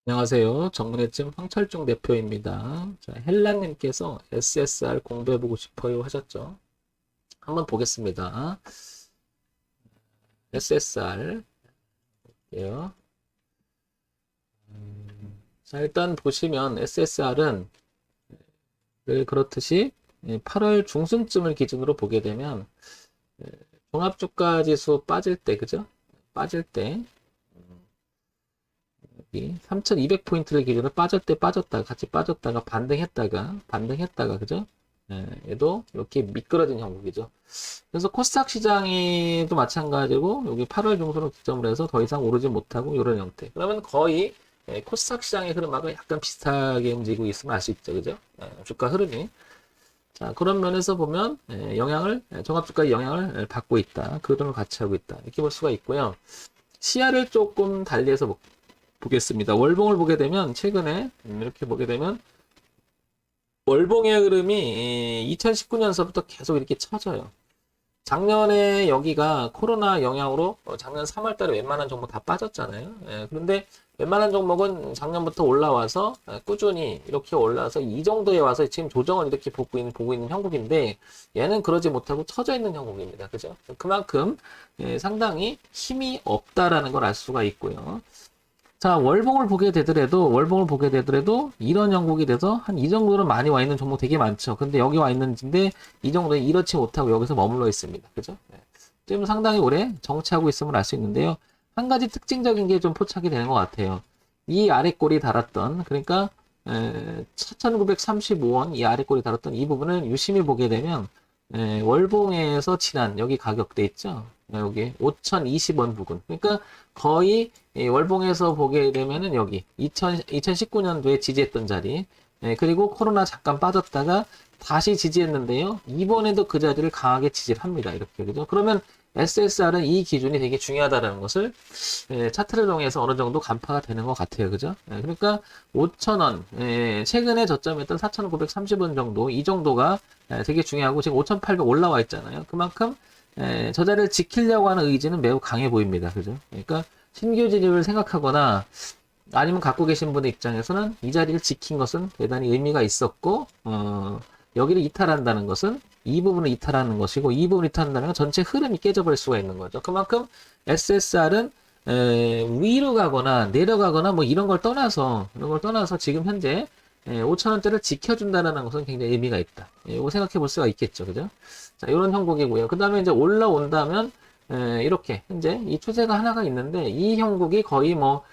안녕하세요. 정문회증 황철중 대표입니다. 자, 헬라님께서 SSR 공부해보고 싶어요 하셨죠? 한번 보겠습니다. SSR. 예요. 자, 일단 보시면 SSR은 늘 그렇듯이 8월 중순쯤을 기준으로 보게 되면 종합주가지수 빠질 때, 그죠? 빠질 때, 3200포인트를 기준으로 빠졌다가 같이 빠졌다가 반등했다가 그죠? 얘도 이렇게 미끄러진 형국이죠. 그래서 코스닥 시장이 또 마찬가지고 여기 8월 중순을 기점으로 해서 더 이상 오르지 못하고 이런 형태. 그러면 거의 코스닥 시장의 흐름하고 약간 비슷하게 움직이고 있으면 알 수 있죠. 그죠? 주가 흐름이. 자, 그런 면에서 보면 종합주가의 영향을 받고 있다. 그 흐름을 같이 하고 있다. 이렇게 볼 수가 있고요. 시야를 조금 달리해서 보겠습니다. 월봉을 보게 되면 최근에 이렇게 보게 되면 월봉의 흐름이 2019년서부터 계속 이렇게 쳐져요. 작년에 여기가 코로나 영향으로 작년 3월 달에 웬만한 종목 다 빠졌잖아요. 그런데 웬만한 종목은 작년부터 올라와서 꾸준히 이렇게 올라와서 이 정도에 와서 지금 조정을 이렇게 보고 있는 형국인데 얘는 그러지 못하고 쳐져 있는 형국입니다. 그죠? 그만큼 상당히 힘이 없다라는 걸 알 수가 있고요. 자, 월봉을 보게 되더라도 이런 형국이 돼서 한 이 정도는 많이 와 있는 종목 되게 많죠. 근데 여기 와 있는데 이 정도에 이렇지 못하고 여기서 머물러 있습니다. 그죠? 지금 상당히 오래 정체하고 있음을 알 수 있는데요. 한 가지 특징적인 게 좀 포착이 되는 것 같아요. 이 아래 꼬리 달았던, 그러니까 4,935원 이 아래 꼬리 달았던 이 부분을 유심히 보게 되면 월봉에서 지난 여기 가격대 있죠? 여기 5,020원 부근. 그러니까 거의 월봉에서 보게 되면은 여기 2019년도에 지지했던 자리. 그리고 코로나 잠깐 빠졌다가 다시 지지했는데요. 이번에도 그 자리를 강하게 지지를 합니다. 이렇게. 그죠? 그러면 SSR은 이 기준이 되게 중요하다는 것을 차트를 통해서 어느 정도 간파가 되는 것 같아요. 그죠? 그러니까 5,000원, 최근에 저점했던 4,930원 정도, 이 정도가 되게 중요하고 지금 5,800 올라와 있잖아요. 그만큼 저 자리를 지키려고 하는 의지는 매우 강해 보입니다. 그죠? 그러니까 신규 진입을 생각하거나 아니면 갖고 계신 분의 입장에서는 이 자리를 지킨 것은 대단히 의미가 있었고, 여기를 이탈한다는 것은 이 부분을 이탈하는 것이고, 이 부분을 이탈한다는 건 전체 흐름이 깨져버릴 수가 있는 거죠. 그만큼 SSR은 위로 가거나 내려가거나 뭐 이런 걸 떠나서 지금 현재 5천원대를 지켜준다는 것은 굉장히 의미가 있다. 이거 생각해 볼 수가 있겠죠. 그죠? 자, 이런 형국이고요. 그 다음에 이제 올라온다면, 이렇게, 현재 이 추세가 하나가 있는데, 이 형국이 거의 뭐,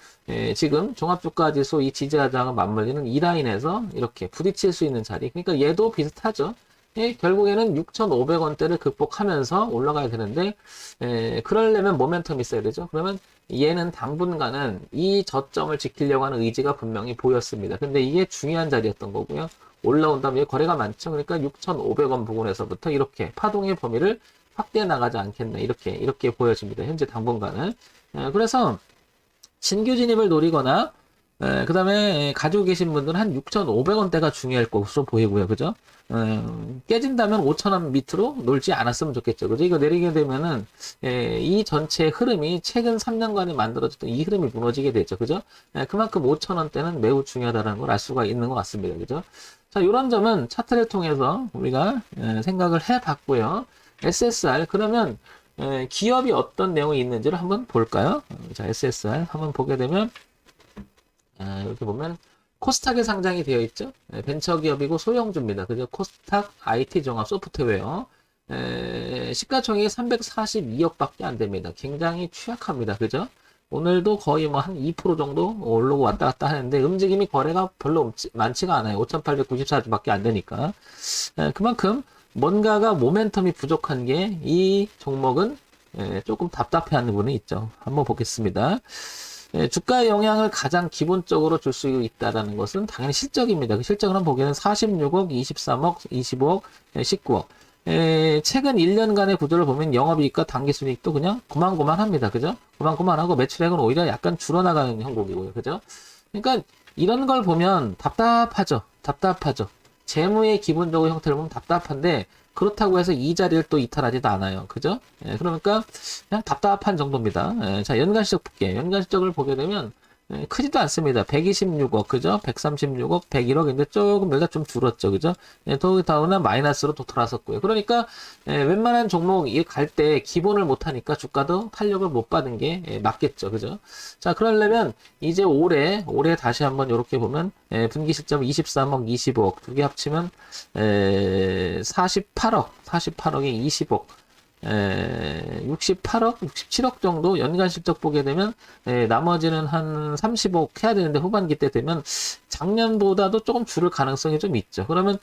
지금 종합주가지수 이 지지하장을 맞물리는 이 라인에서 이렇게 부딪힐 수 있는 자리. 그러니까 얘도 비슷하죠. 결국에는 6,500원대를 극복하면서 올라가야 되는데, 그러려면 모멘텀이 있어야 되죠. 그러면 얘는 당분간은 이 저점을 지키려고 하는 의지가 분명히 보였습니다. 근데 이게 중요한 자리였던 거고요. 올라온다면 거래가 많죠. 그러니까 6,500원 부근에서부터 이렇게 파동의 범위를 확대해 나가지 않겠나. 이렇게 보여집니다. 현재 당분간은. 그래서 신규 진입을 노리거나 그 다음에 가지고 계신 분들은 한 6,500원대가 중요할 것으로 보이고요. 그죠? 깨진다면 5,000원 밑으로 놀지 않았으면 좋겠죠. 그죠? 이거 내리게 되면은 이 전체 흐름이 최근 3년간에 만들어졌던 이 흐름이 무너지게 되죠. 그죠? 그만큼 5,000원대는 매우 중요하다는 걸 알 수가 있는 것 같습니다. 그죠? 자, 이런 점은 차트를 통해서 우리가 생각을 해 봤고요. SSR 그러면 기업이 어떤 내용이 있는지를 한번 볼까요? 자, SSR 한번 보게 되면 이렇게 보면 코스닥에 상장이 되어 있죠. 벤처기업이고 소형주입니다. 그죠? 코스닥 IT 종합 소프트웨어. 시가총액이 342억밖에 안 됩니다. 굉장히 취약합니다. 그죠? 오늘도 거의 뭐 한 2% 정도 오르고 왔다 갔다 하는데 움직임이 거래가 별로 많지가 않아요. 5,894주밖에 안 되니까. 그만큼 뭔가가 모멘텀이 부족한 게 이 종목은 조금 답답해하는 부분이 있죠. 한번 보겠습니다. 주가의 영향을 가장 기본적으로 줄 수 있다는 것은 당연히 실적입니다. 그 실적을 한번 보기에는 46억, 23억, 25억, 19억. 최근 1년간의 구조를 보면 영업이익과 당기순이익도 그냥 고만고만합니다. 그죠? 고만고만하고 매출액은 오히려 약간 줄어나가는 형국이고요. 그죠? 그러니까 이런 걸 보면 답답하죠. 답답하죠. 재무의 기본적인 형태를 보면 답답한데 그렇다고 해서 이 자리를 또 이탈하지도 않아요. 그죠? 그러니까 그냥 답답한 정도입니다. 자, 연간 실적 볼게요. 연간 실적을 보게 되면 크지도 않습니다. 126억, 그죠? 136억, 101억인데 조금 여기가 좀 줄었죠, 그죠? 더구나 마이너스로 또 돌아섰고요. 그러니까 웬만한 종목 갈 때 기본을 못하니까 주가도 탄력을 못 받은 게 맞겠죠, 그죠? 자, 그러려면 이제 올해 다시 한번 이렇게 보면 분기 실적 23억, 25억 두 개 합치면 48억에 20억. 68억, 67억 정도 연간 실적 보게 되면 나머지는 한 30억 해야 되는데 후반기 때 되면 작년보다도 조금 줄을 가능성이 좀 있죠. 그러면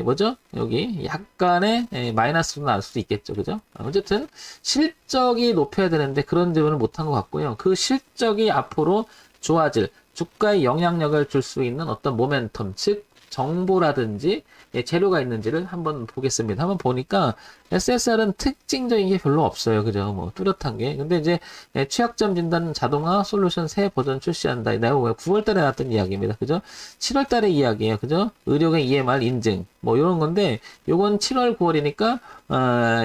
뭐죠? 여기 약간의 마이너스로 나올 수도 있겠죠. 그죠? 어쨌든 실적이 높여야 되는데 그런 부분을 못한 것 같고요. 그 실적이 앞으로 좋아질 주가에 영향력을 줄 수 있는 어떤 모멘텀, 즉 정보라든지 재료가 있는지를 한번 보겠습니다. 한번 보니까 SSR은 특징적인 게 별로 없어요. 그죠? 뭐 뚜렷한 게. 근데 이제 취약점 진단 자동화 솔루션 새 버전 출시한다. 내가 9월 달에 나왔던 이야기입니다. 그죠? 7월 달에 이야기예요. 그죠? 의료계 EMR 인증. 뭐 이런 건데 요건 7월 9월이니까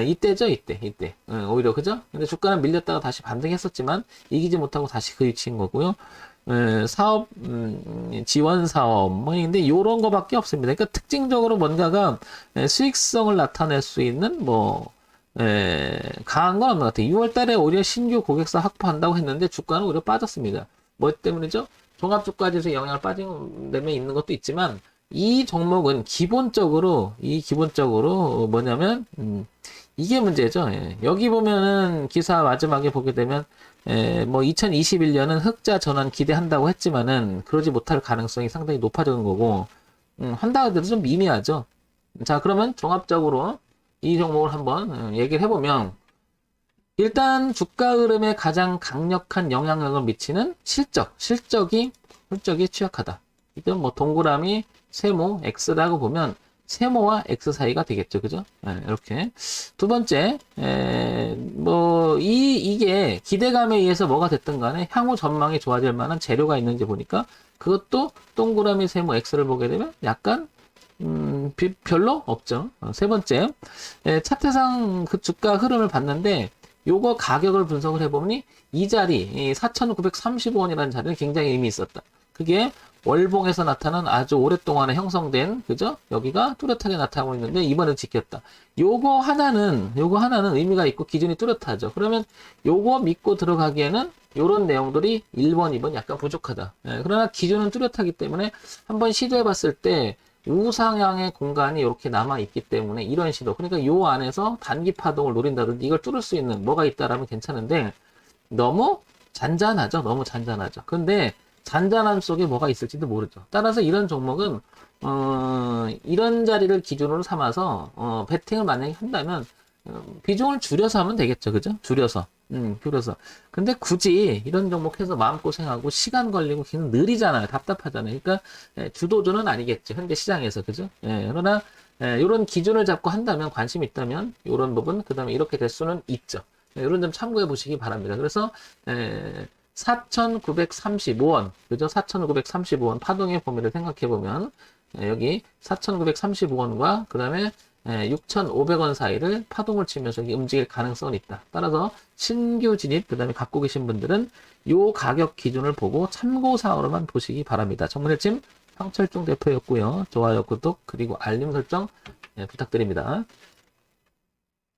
이때죠. 이때. 오히려 그죠? 근데 주가는 밀렸다가 다시 반등했었지만 이기지 못하고 다시 그 위치인 거고요. 사업 지원 사업 뭐 근데 요런 거밖에 없습니다. 그러니까 특징적으로 뭔가가 수익성을 나타낼 수 있는 뭐 강한 건 없는 것 같아요. 6월 달에 오히려 신규 고객사 확보한다고 했는데 주가는 오히려 빠졌습니다. 뭐 때문이죠? 종합주가지수 영향을 빠진 데에 있는 것도 있지만 이 종목은 기본적으로 뭐냐면 이게 문제죠. 여기 보면은 기사 마지막에 보게 되면 뭐 2021년은 흑자 전환 기대한다고 했지만은 그러지 못할 가능성이 상당히 높아지는 거고 한다 하더라도 좀 미미하죠. 자, 그러면 종합적으로 이 종목을 한번 얘기를 해보면 일단 주가 흐름에 가장 강력한 영향력을 미치는 실적이 취약하다. 이건 뭐 동그라미 세모 X라고 보면 세모와 X 사이가 되겠죠. 그죠? 이렇게. 두 번째, 이게 기대감에 의해서 뭐가 됐든 간에 향후 전망이 좋아질 만한 재료가 있는지 보니까 그것도 동그라미 세모 X를 보게 되면 약간, 별로 없죠. 세 번째, 차트상 그 주가 흐름을 봤는데 요거 가격을 분석을 해보니 이 자리, 4,935원이라는 자리는 굉장히 의미 있었다. 그게 월봉에서 나타난 아주 오랫동안에 형성된, 그죠? 여기가 뚜렷하게 나타나고 있는데, 이번에 지켰다. 요거 하나는 의미가 있고 기준이 뚜렷하죠. 그러면 요거 믿고 들어가기에는 요런 내용들이 1번, 2번 약간 부족하다. 그러나 기준은 뚜렷하기 때문에 한번 시도해 봤을 때 우상향의 공간이 이렇게 남아있기 때문에 이런 시도. 그러니까 요 안에서 단기 파동을 노린다든지 이걸 뚫을 수 있는 뭐가 있다라면 괜찮은데, 너무 잔잔하죠. 근데 잔잔함 속에 뭐가 있을지도 모르죠. 따라서 이런 종목은 이런 자리를 기준으로 삼아서 베팅을 만약에 한다면 비중을 줄여서 하면 되겠죠. 그죠? 줄여서. 근데 굳이 이런 종목 해서 마음고생하고 시간 걸리고 그냥 느리잖아요. 답답하잖아요. 그러니까 주도주는 아니겠죠. 현재 시장에서. 그죠? 그러나 이런 기준을 잡고 한다면 관심 있다면 이런 부분 그다음에 이렇게 될 수는 있죠. 이런 점 참고해 보시기 바랍니다. 그래서 4,935원, 그죠? 4,935원 파동의 범위를 생각해 보면 여기 4,935원과 그 다음에 6,500원 사이를 파동을 치면서 움직일 가능성은 있다. 따라서 신규 진입, 그 다음에 갖고 계신 분들은 요 가격 기준을 보고 참고사항으로만 보시기 바랍니다. 정문일침 황철중 대표였고요. 좋아요, 구독, 그리고 알림 설정 부탁드립니다.